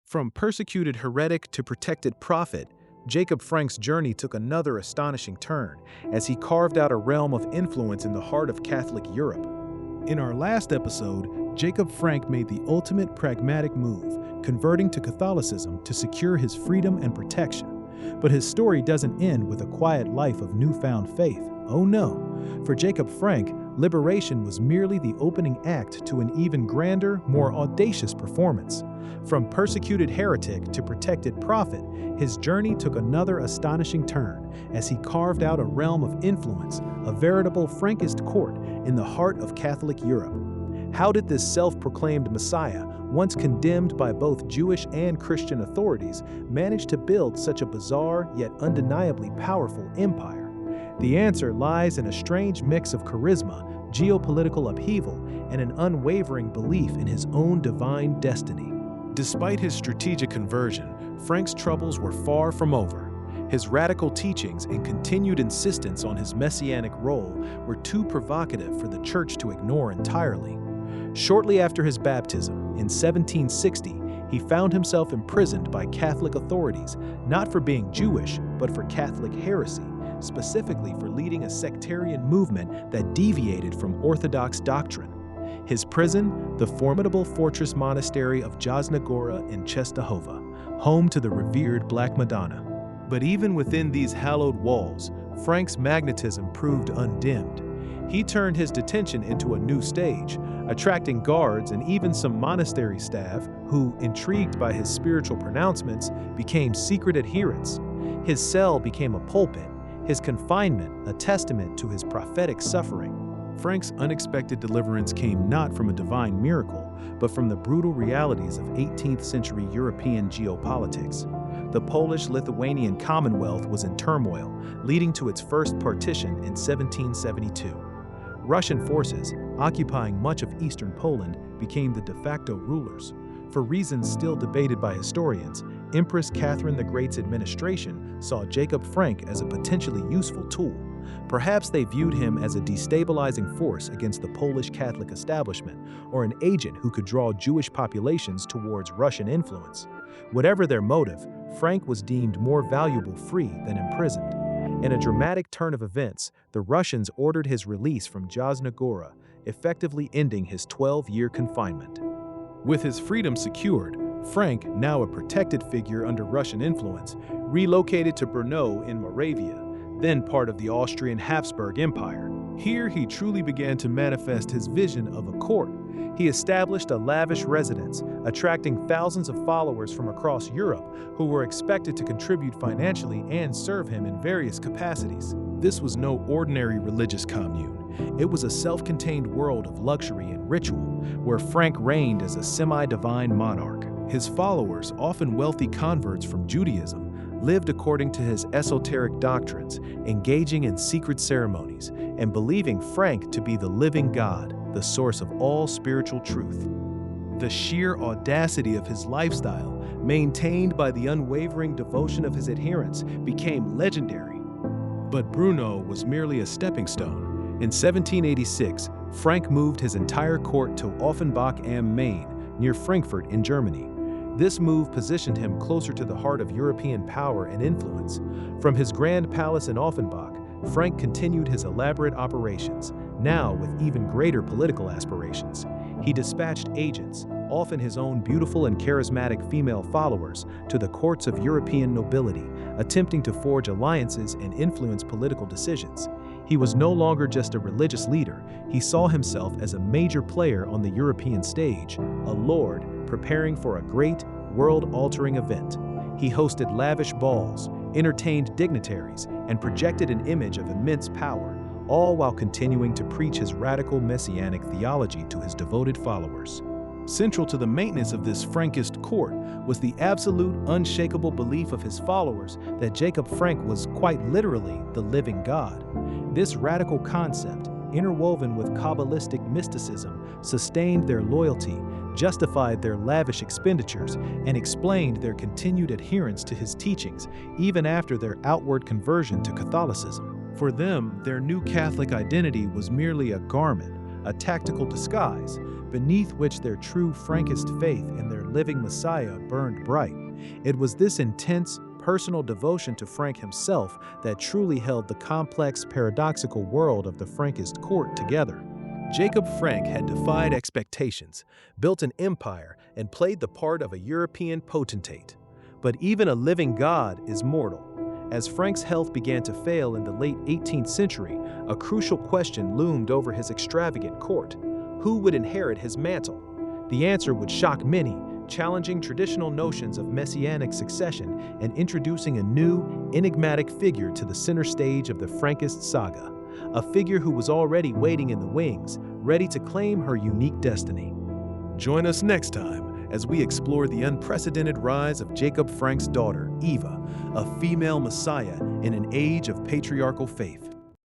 From persecuted heretic to protected prophet, Jacob Frank's journey took another astonishing turn as he carved out a realm of influence in the heart of Catholic Europe. In our last episode, Jacob Frank made the ultimate pragmatic move, converting to Catholicism to secure his freedom and protection. But his story doesn't end with a quiet life of newfound faith. Oh no! For Jacob Frank, liberation was merely the opening act to an even grander, more audacious performance. From persecuted heretic to protected prophet, his journey took another astonishing turn as he carved out a realm of influence, a veritable Frankist court in the heart of Catholic Europe. How did this self-proclaimed Messiah, once condemned by both Jewish and Christian authorities, manage to build such a bizarre yet undeniably powerful empire? The answer lies in a strange mix of charisma, geopolitical upheaval, and an unwavering belief in his own divine destiny. Despite his strategic conversion, Frank's troubles were far from over. His radical teachings and continued insistence on his messianic role were too provocative for the Church to ignore entirely. Shortly after his baptism, in 1760, he found himself imprisoned by Catholic authorities, not for being Jewish, but for Catholic heresy, specifically for leading a sectarian movement that deviated from Orthodox doctrine. His prison, the formidable fortress monastery of Jasna Gora in Czestochowa, home to the revered Black Madonna. But even within these hallowed walls, Frank's magnetism proved undimmed. He turned his detention into a new stage, attracting guards and even some monastery staff who, intrigued by his spiritual pronouncements, became secret adherents. His cell became a pulpit, his confinement a testament to his prophetic suffering. Frank's unexpected deliverance came not from a divine miracle, but from the brutal realities of 18th century European geopolitics. The Polish-Lithuanian Commonwealth was in turmoil, leading to its first partition in 1772. Russian forces, occupying much of eastern Poland, became the de facto rulers. For reasons still debated by historians, Empress Catherine the Great's administration saw Jacob Frank as a potentially useful tool. Perhaps they viewed him as a destabilizing force against the Polish Catholic establishment, or an agent who could draw Jewish populations towards Russian influence. Whatever their motive, Frank was deemed more valuable free than imprisoned. In a dramatic turn of events, the Russians ordered his release from Jasna Gora, effectively ending his 12-year confinement. With his freedom secured, Frank, now a protected figure under Russian influence, relocated to Brno in Moravia, then part of the Austrian Habsburg Empire. Here he truly began to manifest his vision of a court. He established a lavish residence, attracting thousands of followers from across Europe who were expected to contribute financially and serve him in various capacities. This was no ordinary religious commune. It was a self-contained world of luxury and ritual, where Frank reigned as a semi-divine monarch. His followers, often wealthy converts from Judaism, lived according to his esoteric doctrines, engaging in secret ceremonies, and believing Frank to be the living God, the source of all spiritual truth. The sheer audacity of his lifestyle, maintained by the unwavering devotion of his adherents, became legendary. But Brno was merely a stepping stone. In 1786, Frank moved his entire court to Offenbach am Main, near Frankfurt in Germany. This move positioned him closer to the heart of European power and influence. From his grand palace in Offenbach, Frank continued his elaborate operations, now with even greater political aspirations. He dispatched agents, often his own beautiful and charismatic female followers, to the courts of European nobility, attempting to forge alliances and influence political decisions. He was no longer just a religious leader. He saw himself as a major player on the European stage, a lord preparing for a great, world-altering event. He hosted lavish balls, entertained dignitaries, and projected an image of immense power, all while continuing to preach his radical messianic theology to his devoted followers. Central to the maintenance of this Frankist court was the absolute, unshakable belief of his followers that Jacob Frank was quite literally the living God. This radical concept, interwoven with Kabbalistic mysticism, sustained their loyalty, justified their lavish expenditures, and explained their continued adherence to his teachings, even after their outward conversion to Catholicism. For them, their new Catholic identity was merely a garment, a tactical disguise, beneath which their true Frankist faith and their living Messiah burned bright. It was this intense, personal devotion to Frank himself that truly held the complex, paradoxical world of the Frankist court together. Jacob Frank had defied expectations, built an empire, and played the part of a European potentate. But even a living God is mortal. As Frank's health began to fail in the late 18th century, a crucial question loomed over his extravagant court. Who would inherit his mantle? The answer would shock many, challenging traditional notions of messianic succession and introducing a new, enigmatic figure to the center stage of the Frankist saga. A figure who was already waiting in the wings, ready to claim her unique destiny. Join us next time as we explore the unprecedented rise of Jacob Frank's daughter, Eva, a female messiah in an age of patriarchal faith.